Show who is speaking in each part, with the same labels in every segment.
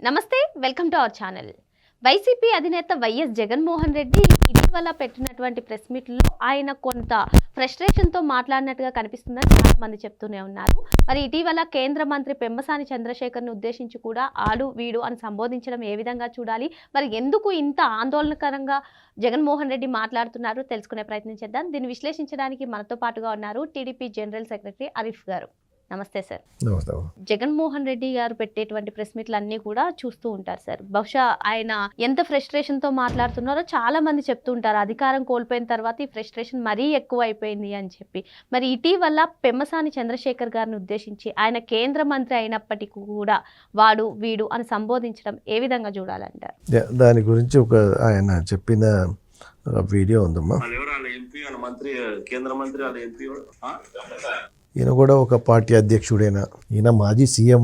Speaker 1: నమస్తే, welcome to our channel. YCP అధినేత YS Jaganmohan Reddy ఇటీవల పెట్టినటువంటి ప్రెస్ మీట్లో ఆయన కొంత ఫ్రస్ట్రేషన్తో మాట్లాడినట్టుగా కనిపిస్తుందని చాలా మంది చెప్తూనే ఉన్నారు. మరి ఇటీవల కేంద్ర మంత్రి పెమ్మసాని చంద్రశేఖర్ను ఉద్దేశించి కూడా ఆడు వీడు అని సంబోధించడం ఏ విధంగా చూడాలి, మరి ఎందుకు ఇంత ఆందోళనకరంగా జగన్మోహన్ రెడ్డి మాట్లాడుతున్నారు తెలుసుకునే ప్రయత్నం చేద్దాం. దీన్ని విశ్లేషించడానికి మనతో పాటుగా ఉన్నారు టీడీపీ జనరల్ సెక్రటరీ అరీఫ్ గారు. నమస్తే సార్.
Speaker 2: నమస్తే.
Speaker 1: జగన్మోహన్ రెడ్డి గారు పెట్టేటువంటి ప్రెస్ మీట్లు అన్ని కూడా చూస్తూ ఉంటారు సార్. బహుశా ఆయన ఎంత ఫ్రస్ట్రేషన్ తో మాట్లాడుతున్నారో చాలా మంది చెప్తూ ఉంటారు. అధికారం కోల్పోయిన తర్వాత ఈ ఫ్రస్ట్రేషన్ మరీ ఎక్కువ అయిపోయింది అని చెప్పి. మరి ఇటీవల పెమ్మసాని చంద్రశేఖర్ గారిని ఉద్దేశించి ఆయన కేంద్ర మంత్రి అయినప్పటికీ కూడా వాడు వీడు అని సంబోధించడం ఏ విధంగా చూడాలంటారు?
Speaker 2: దాని గురించి ఆయన చెప్పిన వీడియో ఉందమ్మా. ఈయన కూడా ఒక పార్టీ అధ్యక్షుడైనా, ఈయన మాజీ సీఎం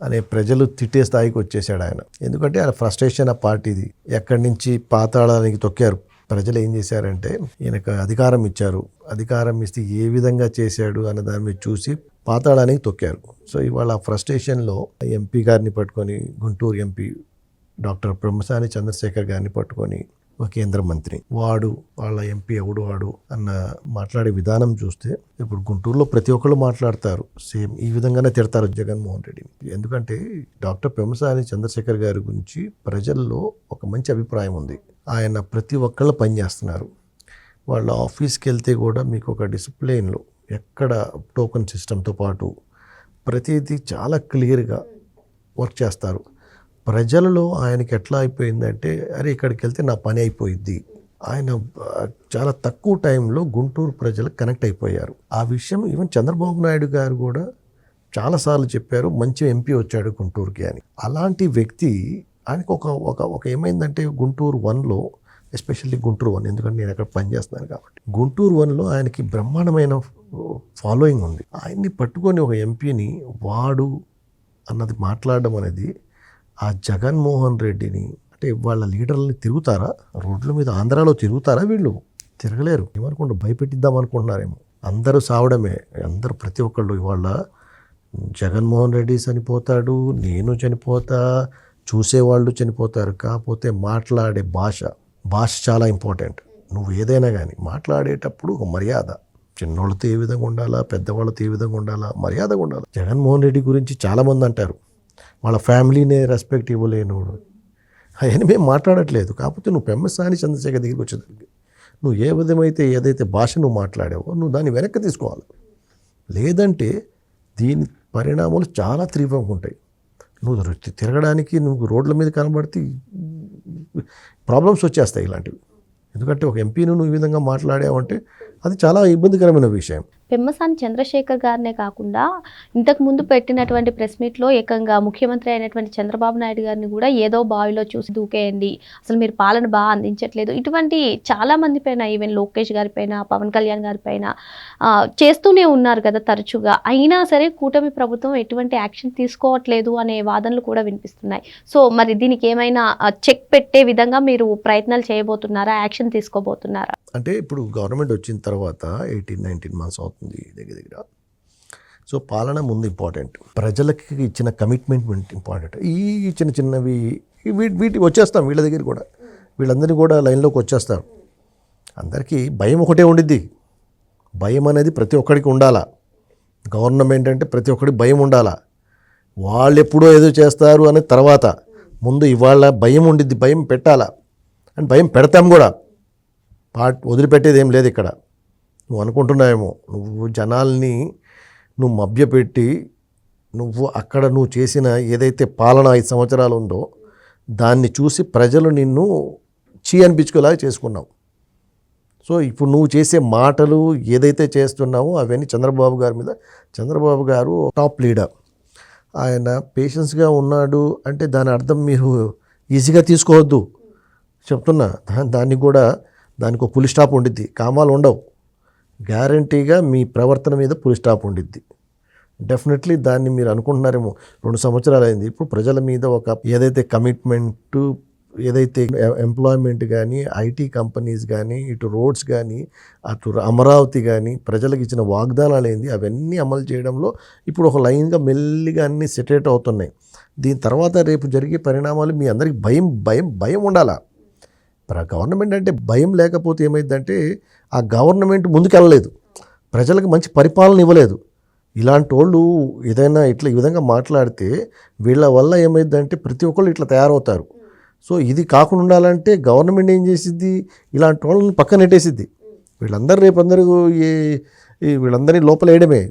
Speaker 2: అనే ప్రజలు తిట్టే స్థాయికి వచ్చేసాడు ఆయన. ఎందుకంటే ఆయన ఫ్రస్ట్రేషన్ ఆ పార్టీది ఎక్కడి నుంచి పాతాళానికి తొక్కారు. ప్రజలు ఏం చేశారంటే ఈయనకు అధికారం ఇచ్చారు, అధికారం ఇస్తే ఏ విధంగా చేశాడు అన్న దాని మీద చూసి పాతాళానికి తొక్కారు. సో ఇవాళ ఫ్రస్ట్రేషన్లో ఎంపీ గారిని పట్టుకొని, గుంటూరు ఎంపీ డాక్టర్ పెమ్మసాని చంద్రశేఖర్ గారిని పట్టుకొని ఒక కేంద్ర మంత్రి వాడు, వాళ్ళ ఎంపీ ఎవడు వాడు అన్న మాట్లాడే విధానం చూస్తే ఇప్పుడు గుంటూరులో ప్రతి ఒక్కళ్ళు మాట్లాడతారు, సేమ్ ఈ విధంగానే తిడతారు జగన్మోహన్ రెడ్డిని. ఎందుకంటే డాక్టర్ పెమ్మసాని చంద్రశేఖర్ గారి గురించి ప్రజల్లో ఒక మంచి అభిప్రాయం ఉంది. ఆయన ప్రతి ఒక్కళ్ళు పనిచేస్తున్నారు. వాళ్ళ ఆఫీస్కి వెళ్తే కూడా మీకు ఒక డిసిప్లిన్లో ఎక్కడ టోకెన్ సిస్టంతో పాటు ప్రతిదీ చాలా క్లియర్గా వర్క్ చేస్తారు. ప్రజలలో ఆయనకి ఎట్లా అయిపోయిందంటే, అరే ఇక్కడికి వెళ్తే నా పని అయిపోయింది. ఆయన చాలా తక్కువ టైంలో గుంటూరు ప్రజలు కనెక్ట్ అయిపోయారు. ఆ విషయం ఈవెన్ చంద్రబాబు నాయుడు గారు కూడా చాలాసార్లు చెప్పారు, మంచి ఎంపీ వచ్చాడు గుంటూరుకి అని. అలాంటి వ్యక్తి ఆయనకు ఒక ఏమైందంటే గుంటూరు 1లో, ఎస్పెషల్లీ గుంటూరు 1, ఎందుకంటే నేను అక్కడ పనిచేస్తున్నాను కాబట్టి, గుంటూరు 1లో ఆయనకి బ్రహ్మాండమైన ఫాలోయింగ్ ఉంది. ఆయన్ని పట్టుకొని ఒక ఎంపీని వాడు అన్నది మాట్లాడడం అనేది ఆ జగన్మోహన్ రెడ్డిని, అంటే వాళ్ళ లీడర్లని తిరుగుతారా రోడ్ల మీద, ఆంధ్రాలో తిరుగుతారా? వీళ్ళు తిరగలేరు. ఏమనుకుంటూ భయపెట్టిద్దాం అనుకుంటున్నారేమో. అందరూ సావడమే, అందరూ ప్రతి ఒక్కళ్ళు. ఇవాళ జగన్మోహన్ రెడ్డి చనిపోతాడు, నేను చనిపోతా, చూసేవాళ్ళు చనిపోతారు. కాకపోతే మాట్లాడే భాష చాలా ఇంపార్టెంట్. నువ్వు ఏదైనా కానీ మాట్లాడేటప్పుడు ఒక మర్యాద, చిన్నోళ్ళతో ఏ విధంగా ఉండాలా, పెద్దవాళ్ళతో ఏ విధంగా ఉండాలా, మర్యాదగా ఉండాలి. జగన్మోహన్ రెడ్డి గురించి చాలామంది అంటారు వాళ్ళ ఫ్యామిలీనే రెస్పెక్ట్ ఇవ్వలేనోడు. అవన్నీ మేము మాట్లాడట్లేదు. కాకపోతే నువ్వు పెమ్మసాని చంద్రశేఖర్ దగ్గరికి వచ్చేదానికి నువ్వు ఏ విధమైతే ఏదైతే భాష నువ్వు మాట్లాడావో నువ్వు దాన్ని వెనక్కి తీసుకోవాలి. లేదంటే దీని పరిణామాలు చాలా తీవ్రంగా ఉంటాయి. నువ్వు తిరగడానికి, నువ్వు రోడ్ల మీద కనబడితే ప్రాబ్లమ్స్ వచ్చేస్తాయి ఇలాంటివి. ఎందుకంటే ఒక ఎంపీని నువ్వు ఈ విధంగా మాట్లాడావంటే అది చాలా ఇబ్బందికరమైన విషయం.
Speaker 1: పెమ్మసాని చంద్రశేఖర్ గారినే కాకుండా ఇంతకు ముందు పెట్టినటువంటి ప్రెస్ మీట్లో ఏకంగా ముఖ్యమంత్రి అయినటువంటి చంద్రబాబు నాయుడు గారిని కూడా ఏదో బావిలో చూసి దూకేయండి, అసలు మీరు పాలన బాగా అందించట్లేదు, ఇటువంటి చాలా మంది పైన, ఈవెన్ లోకేష్ గారి పైన, పవన్ కళ్యాణ్ గారి పైన చేస్తూనే ఉన్నారు కదా తరచుగా. అయినా సరే కూటమి ప్రభుత్వం ఎటువంటి యాక్షన్ తీసుకోవట్లేదు అనే వాదనలు కూడా వినిపిస్తున్నాయి. సో మరి దీనికి ఏమైనా చెక్ పెట్టే విధంగా మీరు ప్రయత్నాలు చేయబోతున్నారా, యాక్షన్ తీసుకోబోతున్నారా?
Speaker 2: అంటే ఇప్పుడు గవర్నమెంట్ వచ్చిన తర్వాత 18-19 మంత్స్ అవుతుంది దగ్గర. సో పాలన ముందు ఇంపార్టెంట్, ప్రజలకి ఇచ్చిన కమిట్మెంట్ ఇంపార్టెంట్. ఈ చిన్నవి వీటి వచ్చేస్తాం వీళ్ళ దగ్గర కూడా, వీళ్ళందరినీ కూడా లైన్లోకి వచ్చేస్తారు. అందరికీ భయం ఒకటే ఉండిద్ది. భయం అనేది ప్రతి ఒక్కడికి ఉండాలా. గవర్నమెంట్ అంటే ప్రతి ఒక్కడికి భయం ఉండాలా. వాళ్ళు ఎప్పుడో ఏదో చేస్తారు అనే తర్వాత ముందు ఇవాళ భయం ఉండిద్ది, భయం పెట్టాలా. అండ్ భయం పెడతాం కూడా, వదిలిపెట్టేది ఏం లేదు ఇక్కడ. నువ్వు అనుకుంటున్నావేమో, నువ్వు జనాల్ని నువ్వు మభ్యపెట్టి నువ్వు చేసిన ఏదైతే పాలన 5 సంవత్సరాలు ఉందో దాన్ని చూసి ప్రజలు నిన్ను అనిపించుకోలాగా చేసుకున్నావు. సో ఇప్పుడు నువ్వు చేసే మాటలు ఏదైతే చేస్తున్నావో అవన్నీ చంద్రబాబు గారు టాప్ లీడర్. ఆయన పేషెన్స్గా ఉన్నాడు అంటే దాని అర్థం మీరు ఈజీగా తీసుకోవద్దు చెప్తున్నా. దానికి ఒక పులి స్టాప్ ఉండిద్ది, కామాలు ఉండవు. గ్యారంటీగా మీ ప్రవర్తన మీద పులి స్టాప్ ఉండిద్ది. డెఫినెట్లీ దాన్ని మీరు అనుకుంటున్నారేమో 2 సంవత్సరాలు అయింది. ఇప్పుడు ప్రజల మీద ఒక ఏదైతే కమిట్మెంటు, ఏదైతే ఎంప్లాయ్మెంట్ కానీ, ఐటీ కంపెనీస్ కానీ, ఇటు రోడ్స్ కానీ, అటు అమరావతి కానీ ప్రజలకు ఇచ్చిన వాగ్దానాలు ఏంది అవన్నీ అమలు చేయడంలో ఇప్పుడు ఒక లైన్గా మెల్లిగా అన్నీ సెటరేట్ అవుతున్నాయి. దీని తర్వాత రేపు జరిగే పరిణామాలు మీ అందరికీ భయం భయం భయం ఉండాలా. గవర్నమెంట్ అంటే భయం లేకపోతే ఏమైందంటే ఆ గవర్నమెంట్ ముందుకెళ్ళలేదు, ప్రజలకు మంచి పరిపాలన ఇవ్వలేదు. ఇలాంటి వాళ్ళు ఏదైనా ఇట్లా ఈ విధంగా మాట్లాడితే వీళ్ళ వల్ల ఏమైందంటే ప్రతి ఒక్కళ్ళు ఇట్లా తయారవుతారు. సో ఇది కాకుండా ఉండాలంటే గవర్నమెంట్ ఏం చేసిద్ది, ఇలాంటి వాళ్ళని పక్కన నెట్టేసిద్ది. వీళ్ళందరూ రేపు అందరూ వీళ్ళందరినీ లోపల వేయడమే,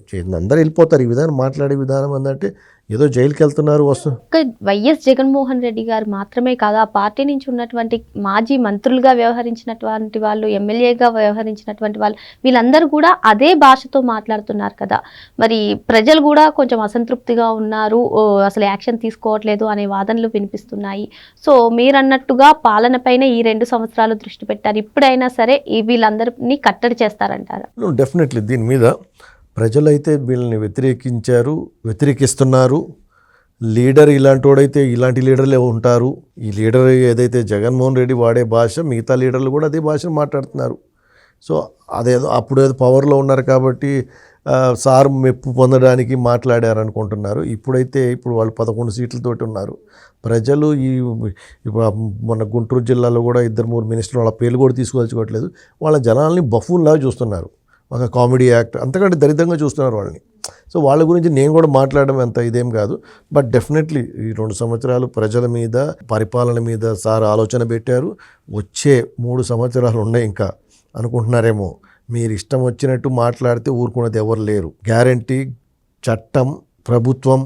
Speaker 2: అందరూ వెళ్ళిపోతారు. ఈ విధానం మాట్లాడే విధానం ఏంటంటే ఏదో జైలుకి వెళ్తున్నారు
Speaker 1: వైఎస్ జగన్మోహన్ రెడ్డి గారు మాత్రమే కాదు, ఆ పార్టీ నుంచి ఉన్నటువంటి మాజీ మంత్రులుగా వ్యవహరించినటువంటి వాళ్ళు, ఎమ్మెల్యేగా వ్యవహరించినటువంటి వాళ్ళు, వీళ్ళందరూ కూడా అదే భాషతో మాట్లాడుతున్నారు కదా. మరి ప్రజలు కూడా కొంచెం అసంతృప్తిగా ఉన్నారు, అసలు యాక్షన్ తీసుకోవట్లేదు అనే వాదనలు వినిపిస్తున్నాయి. సో మీరన్నట్టుగా పాలనపైన ఈ 2 సంవత్సరాలు దృష్టి పెట్టారు, ఇప్పుడైనా సరే వీళ్ళందరినీ కట్టడి చేస్తారంటారు?
Speaker 2: డెఫినెట్లీ దీని మీద ప్రజలైతే వీళ్ళని వ్యతిరేకిస్తున్నారు. లీడర్ ఇలాంటి వాడైతే ఇలాంటి లీడర్లే ఉంటారు. ఈ లీడర్ ఏదైతే జగన్మోహన్ రెడ్డి వాడే భాష మిగతా లీడర్లు కూడా అదే భాషను మాట్లాడుతున్నారు. సో అదేదో అప్పుడేదో పవర్లో ఉన్నారు కాబట్టి సార్ మెప్పు పొందడానికి మాట్లాడారు అనుకుంటున్నారు. ఇప్పుడు వాళ్ళు 11 సీట్లతోటి ఉన్నారు. ప్రజలు మన గుంటూరు జిల్లాలో కూడా 2-3 మినిస్టర్లు వాళ్ళ పేర్లు కూడా తీసుకోవాల్చుకోవట్లేదు. వాళ్ళ జనాల్ని బఫూన్లాగా చూస్తున్నారు, ఒక కామెడీ యాక్ట్ అంతకంటే దరిద్రంగా చూస్తున్నారు వాళ్ళని. సో వాళ్ళ గురించి నేను కూడా మాట్లాడడం అంత ఇదేం కాదు. బట్ డెఫినెట్లీ ఈ 2 సంవత్సరాలు ప్రజల మీద, పరిపాలన మీద సార్ ఆలోచన పెట్టారు. వచ్చే 3 సంవత్సరాలు ఉన్నాయి ఇంకా అనుకుంటున్నారేమో. మీరు ఇష్టం వచ్చినట్టు మాట్లాడితే ఊరుకున్నది ఎవరు లేరు. గ్యారంటీ, చట్టం, ప్రభుత్వం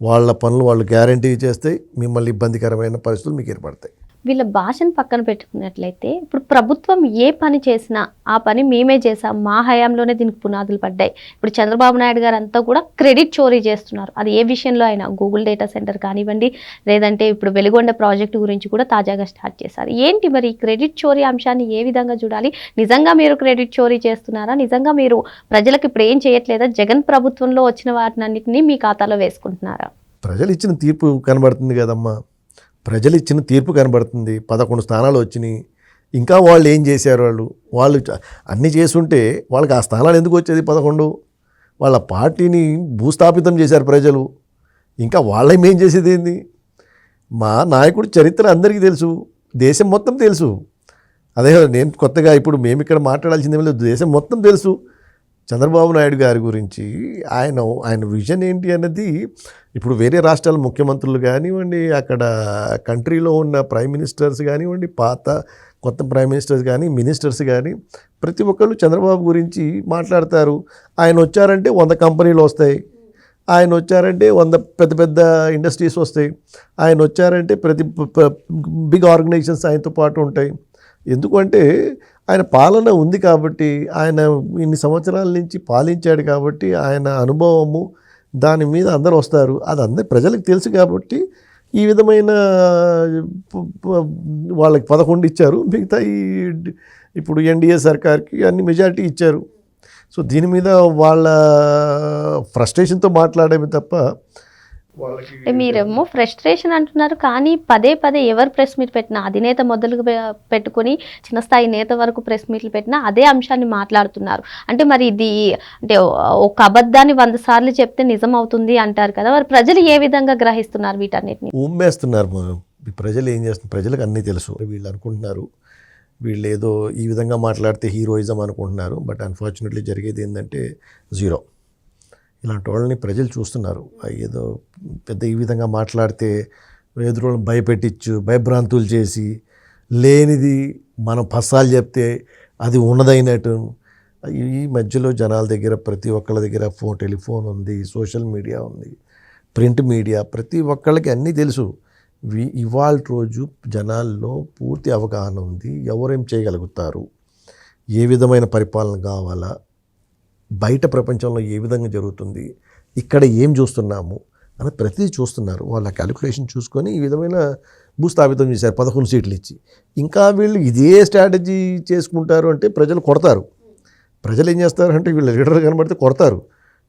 Speaker 2: వాళ్ళ పనులు వాళ్ళు గ్యారంటీ చేస్తే మిమ్మల్ని ఇబ్బందికరమైన పరిస్థితులు మీకు ఏర్పడతాయి.
Speaker 1: వీళ్ళ భాషను పక్కన పెట్టుకున్నట్లయితే ఇప్పుడు ప్రభుత్వం ఏ పని చేసినా ఆ పని మేమే చేసాం, మా హయాంలోనే దీనికి పునాదులు పడ్డాయి. ఇప్పుడు చంద్రబాబు నాయుడు గారు అంతా కూడా క్రెడిట్ చోరీ చేస్తున్నారు. అది ఏ విషయంలో అయినా, గూగుల్ డేటా సెంటర్ కానివ్వండి, లేదంటే ఇప్పుడు వెలుగొండ ప్రాజెక్టు గురించి కూడా తాజాగా స్టార్ట్ చేశారు. ఏంటి మరి క్రెడిట్ చోరీ అంశాన్ని ఏ విధంగా చూడాలి? నిజంగా మీరు క్రెడిట్ చోరీ చేస్తున్నారా? నిజంగా మీరు ప్రజలకు ఇప్పుడు ఏం చేయట్లేదా? జగన్ ప్రభుత్వంలో వచ్చిన వాటినన్నింటినీ మీ ఖాతాలో వేసుకుంటున్నారా?
Speaker 2: ప్రజలు ఇచ్చిన తీర్పు కనబడుతుంది కదమ్మా, ప్రజలు ఇచ్చిన తీర్పు కనబడుతుంది. 11 స్థానాలు వచ్చినాయి. ఇంకా వాళ్ళు ఏం చేశారు? వాళ్ళు అన్నీ చేసుంటే వాళ్ళకి ఆ స్థానాలు ఎందుకు వచ్చేది? 11 వాళ్ళ పార్టీని భూస్థాపితం చేశారు ప్రజలు. ఇంకా వాళ్ళేం చేసేది ఏంది? మా నాయకుడి చరిత్ర అందరికీ తెలుసు, దేశం మొత్తం తెలుసు. అదే నేను కొత్తగా ఇప్పుడు మేము ఇక్కడ మాట్లాడాల్సింది లేదు, దేశం మొత్తం తెలుసు చంద్రబాబు నాయుడు గారి గురించి. ఆయన విజన్ ఏంటి అన్నది ఇప్పుడు వేరే రాష్ట్రాల ముఖ్యమంత్రులు కానివ్వండి, అక్కడ కంట్రీలో ఉన్న ప్రైమ్ మినిస్టర్స్ కానివ్వండి, కొత్త ప్రైమ్ మినిస్టర్స్ కానీ, మినిస్టర్స్ కానీ, ప్రతి ఒక్కళ్ళు చంద్రబాబు గురించి మాట్లాడతారు. ఆయన వచ్చారంటే 100 కంపెనీలు వస్తాయి, ఆయన వచ్చారంటే 100 పెద్ద పెద్ద ఇండస్ట్రీస్ వస్తాయి, ఆయన వచ్చారంటే ప్రతి బిగ్ ఆర్గనైజేషన్స్ ఆయనతో పాటు ఉంటాయి. ఎందుకంటే ఆయన పాలన ఉంది కాబట్టి, ఆయన ఇన్ని సంవత్సరాల నుంచి పాలించాడు కాబట్టి, ఆయన అనుభవము దాని మీద అందరూ వస్తారు. అది అందరి ప్రజలకు తెలుసు కాబట్టి ఈ విధమైన వాళ్ళకి 11 ఇచ్చారు. మిగతా ఇప్పుడు ఎన్డీఏ సర్కార్కి అన్ని మెజారిటీ ఇచ్చారు. సో దీని మీద వాళ్ళ ఫ్రస్ట్రేషన్తో మాట్లాడేవి తప్ప
Speaker 1: అంటే మీరేమో ఫ్రస్ట్రేషన్ అంటున్నారు, కానీ పదే ఎవరు ప్రెస్ మీట్ పెట్టినా, అధినేత మొదలు పెట్టుకుని చిన్న స్థాయి నేత వరకు ప్రెస్ మీట్లు పెట్టినా అదే అంశాన్ని మాట్లాడుతున్నారు. అంటే మరి ఇది అంటే ఒక అబద్ధాన్ని 100 సార్లు చెప్తే నిజం అవుతుంది అంటారు కదా, మరి ప్రజలు ఏ విధంగా గ్రహిస్తున్నారు వీటన్నిటిని?
Speaker 2: ఉమ్మేస్తున్నారు ప్రజలు. ఏం చేస్తున్నారు? ప్రజలకు అన్నీ తెలుసు. వీళ్ళు అనుకుంటున్నారు వీళ్ళు ఏదో ఈ విధంగా మాట్లాడితే హీరోయిజం అనుకుంటున్నారు. బట్ అన్ఫార్చునేట్లీ జరిగేది ఏంటంటే జీరో. ఇలాంటి వాళ్ళని ప్రజలు చూస్తున్నారు. ఏదో పెద్ద ఈ విధంగా మాట్లాడితే ఎదురోళ్ళని భయభ్రాంతులు చేసి లేనిది మనం పస్సాలు చెప్తే అది ఉన్నదైనట్టు. ఈ మధ్యలో జనాల దగ్గర ప్రతి ఒక్కళ్ళ దగ్గర టెలిఫోన్ ఉంది, సోషల్ మీడియా ఉంది, ప్రింట్ మీడియా, ప్రతి ఒక్కళ్ళకి అన్నీ తెలుసు. ఇవాళ రోజు జనాల్లో పూర్తి అవగాహన ఉంది. ఎవరేం చేయగలుగుతారు, ఏ విధమైన పరిపాలన కావాలా, బయట ప్రపంచంలో ఏ విధంగా జరుగుతుంది, ఇక్కడ ఏం చూస్తున్నాము అని ప్రతిదీ చూస్తున్నారు. వాళ్ళ క్యాలిక్యులేషన్ చూసుకొని ఈ విధమైన భూస్థాపితం చేశారు 11 సీట్లు ఇచ్చి. ఇంకా వీళ్ళు ఇదే స్ట్రాటజీ చేసుకుంటారు అంటే ప్రజలు కొడతారు. ప్రజలు ఏం చేస్తారంటే వీళ్ళ లీడర్ కనబడితే కొడతారు.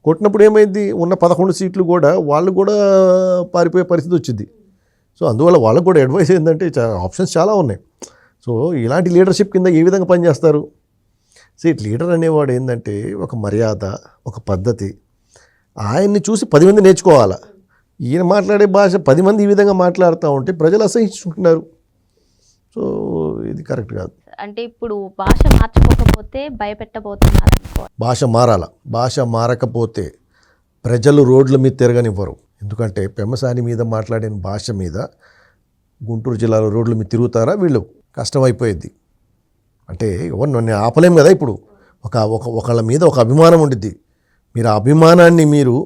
Speaker 2: కొట్టినప్పుడు ఏమైంది, ఉన్న 11 సీట్లు కూడా వాళ్ళు కూడా పారిపోయే పరిస్థితి వచ్చింది. సో అందువల్ల వాళ్ళకు కూడా అడ్వైస్ ఏంటంటే ఆప్షన్స్ చాలా ఉన్నాయి. సో ఇలాంటి లీడర్షిప్ కింద ఏ విధంగా పనిచేస్తారు? లీడర్ అనేవాడు ఏంటంటే ఒక మర్యాద, ఒక పద్ధతి, ఆయన్ని చూసి 10 మంది నేర్చుకోవాలా. ఈయన మాట్లాడే భాష 10 మంది ఈ విధంగా మాట్లాడుతూ ఉంటే ప్రజలు అసహించుకుంటున్నారు. సో ఇది కరెక్ట్ కాదు.
Speaker 1: అంటే ఇప్పుడు భాష మార్చుకోకపోతే భయపెట్టబోతున్నారు అనుకో.
Speaker 2: భాష మారాల. భాష మారకపోతే ప్రజలు రోడ్ల మీద తిరగనివ్వరు. ఎందుకంటే పెమ్మసాని మీద మాట్లాడిన భాష మీద గుంటూరు జిల్లాలో రోడ్ల మీద తిరుగుతారా వీళ్ళు? కష్టమైపోయింది. అంటే ఎవరిని ఆపలేం కదా. ఇప్పుడు ఒకళ్ళ మీద ఒక అభిమానం ఉండిద్ది. మీరు ఆ అభిమానాన్ని మీరు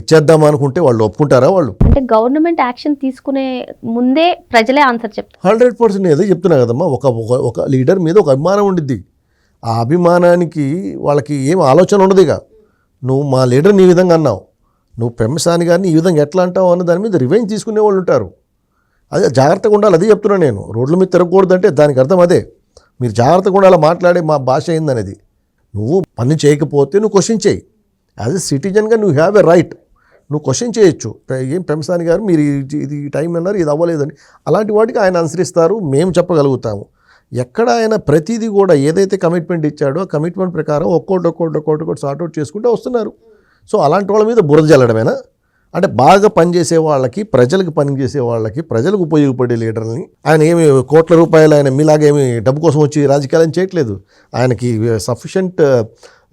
Speaker 2: ఇచ్చేద్దాం అనుకుంటే వాళ్ళు ఒప్పుకుంటారా? వాళ్ళు
Speaker 1: అంటే గవర్నమెంట్ యాక్షన్ తీసుకునే ముందే ప్రజలే ఆన్సర్ చెప్తారు.
Speaker 2: 100% ఏదో చెప్తున్నా కదమ్మా. ఒక లీడర్ మీద ఒక అభిమానం ఉండిద్ది. ఆ అభిమానానికి వాళ్ళకి ఏం ఆలోచన ఉండదు. ఇక నువ్వు మా లీడర్ని ఈ విధంగా అన్నావు, నువ్వు పెమ్మసాని గారిని ఈ విధంగా ఎట్లా అంటావు అన్న దాని మీద రివెంజ్ తీసుకునే వాళ్ళు ఉంటారు. అదే జాగ్రత్తగా ఉండాలి. అదే చెప్తున్నా నేను. రోడ్ల మీద తిరగకూడదంటే దానికి అర్థం అదే. మీరు జాగ్రత్తగా ఉండాలి. మాట్లాడే మా భాష ఏందనేది. నువ్వు పని చేయకపోతే నువ్వు క్వశ్చన్ చేయి. యాజ్ ఎ సిటిజన్గా నువ్వు హ్యావ్ ఎ రైట్. నువ్వు క్వశ్చన్ చేయొచ్చు. ఏం పెమ్మసాని గారు మీరు ఇది టైం అన్నారు, ఇది అవ్వలేదని. అలాంటి వాటికి ఆయన అనుసరిస్తారు, మేము చెప్పగలుగుతాము. ఎక్కడ ఆయన ప్రతిదీ కూడా ఏదైతే కమిట్మెంట్ ఇచ్చాడో ఆ కమిట్మెంట్ ప్రకారం ఒక్కొక్కటి సార్ట్అవుట్ చేసుకుంటూ వస్తున్నారు. సో అలాంటి వాళ్ళ మీద బురద జల్లడమేనా? అంటే బాగా పనిచేసే వాళ్ళకి, ప్రజలకు పనిచేసే వాళ్ళకి, ప్రజలకు ఉపయోగపడే లీడర్ని ఆయన ఏమి కోట్ల రూపాయలు ఆయన మీలాగేమి డబ్బు కోసం వచ్చి రాజకీయాలను చేయట్లేదు. ఆయనకి సఫిషియంట్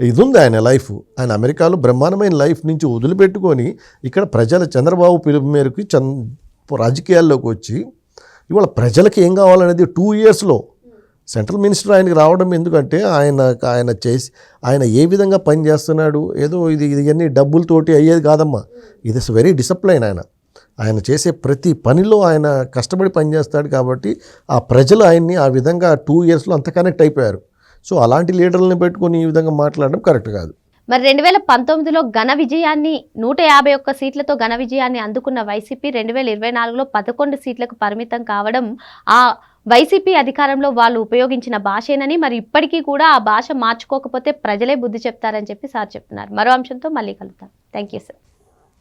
Speaker 2: ఇది ఉంది ఆయన లైఫ్. ఆయన అమెరికాలో బ్రహ్మాండమైన లైఫ్ నుంచి వదిలిపెట్టుకొని ఇక్కడ ప్రజల చంద్రబాబు పిలుపు మేరకు రాజకీయాల్లోకి వచ్చి ఇవాళ ప్రజలకి ఏం కావాలనేది 2 ఇయర్స్లో సెంట్రల్ మినిస్టర్ ఆయనకి రావడం. ఎందుకంటే ఆయన ఏ విధంగా పని చేస్తున్నాడు, ఏదో ఇవన్నీ డబ్బులతోటి అయ్యేది కాదమ్మా. ఇది వెరీ డిసిప్లైన్. ఆయన చేసే ప్రతి పనిలో ఆయన కష్టపడి పనిచేస్తాడు. కాబట్టి ఆ ప్రజలు ఆయన్ని ఆ విధంగా 2 ఇయర్స్లో అంత కనెక్ట్ అయిపోయారు. సో అలాంటి లీడర్లను పెట్టుకొని ఈ విధంగా మాట్లాడడం కరెక్ట్ కాదు.
Speaker 1: మరి 2019లో ఘన విజయాన్ని 151 సీట్లతో ఘన విజయాన్ని అందుకున్న వైసీపీ 2024లో 11 సీట్లకు పరిమితం కావడం ఆ వైసీపీ అధికారంలో వాళ్ళు ఉపయోగించిన భాషేనని, మరి ఇప్పటికీ కూడా ఆ భాష మార్చుకోకపోతే ప్రజలే బుద్ధి చెప్తారని చెప్పి సార్ చెప్తున్నారు. మరో అంశంతో మళ్ళీ కలుద్దాం. Thank you sir.